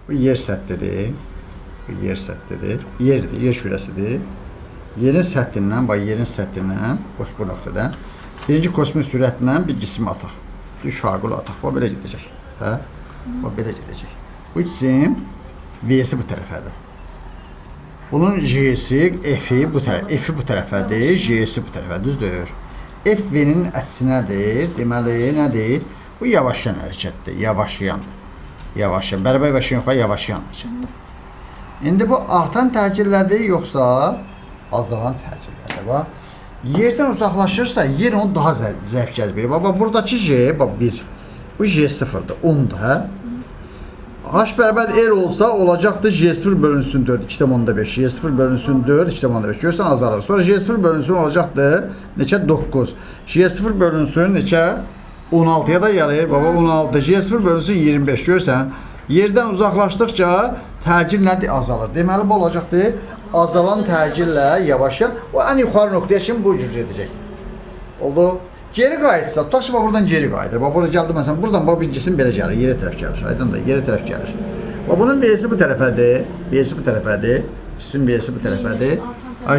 Bu yer səthidir. Bu yer səthidir. Yerdir, yer şürəsidir. Yerin səthindən, bax yerin səthindən, bu nöqtədən birinci kosmik sürətlə bir cisim ataq. Şaqul ataq. Bu belə gedəcək. Hə? Bu belə gedəcək. Bu cisim V'si bu tərəfədir. Bunun J'si, F'i bu tərəf, F'i bu tərəfədir, J'si bu tərəfədir, düzdür? F V'nin əksinədir. Deməli, nədir? Bu yavaşlayan hərəkətdir, yavaşlayan. Yavaşlayan, bərabər yavaşlayan yox, yavaşlayan hərəkətdir. İndi bu artan təcillədir, yoxsa azalan təcillədir. Bax, yerdən uzaqlaşırsa, yer onu daha zəif cəzb edir. Bax, buradakı J, bax 1. Bu J0'dır, 10'dur, hə? H bərabər R olsa olacaqdır J0 bölünsün 4, 2,5. J0 bölünsün 4, 2,5. Görürsən azalır. Sonra J0 bölünsün olacaqdır neçə? 9. J0 bölünsün neçə? 16'ya da yarayır. Baba 16. J0 bölünsün 25. Görürsən yerdən uzaqlaşdıqca təcil nədir? Azalır. Deməli bu olacaqdır azalan təcillə yavaşlayan. O ən yuxarı nöqtəyə kimi bu cür edəcək. Oldu. Geri qayıtsa, tutaq ki, buradan geri qayıdır. Bax, burada gəldi, məsələn, buradan bax, bir cisim belə gəlir, yerə tərəf gəlir. Aydın da, yerə tərəf gəlir. Bax, bunun V'si bu tərəfədir, V'si bu tərəfədir, cisim V'si bu tərəfədir.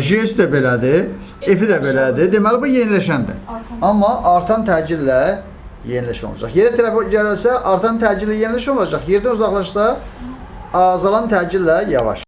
J'si də belədir, F'i də belədir. Deməli, bu yeniləşəndir. Amma artan təcillə yeniləşən olacaq. Yerə tərəf gəlirsə, artan təcillə yeniləşən olacaq. Yerdən uzaqlaşsa, azalan təcillə yavaş.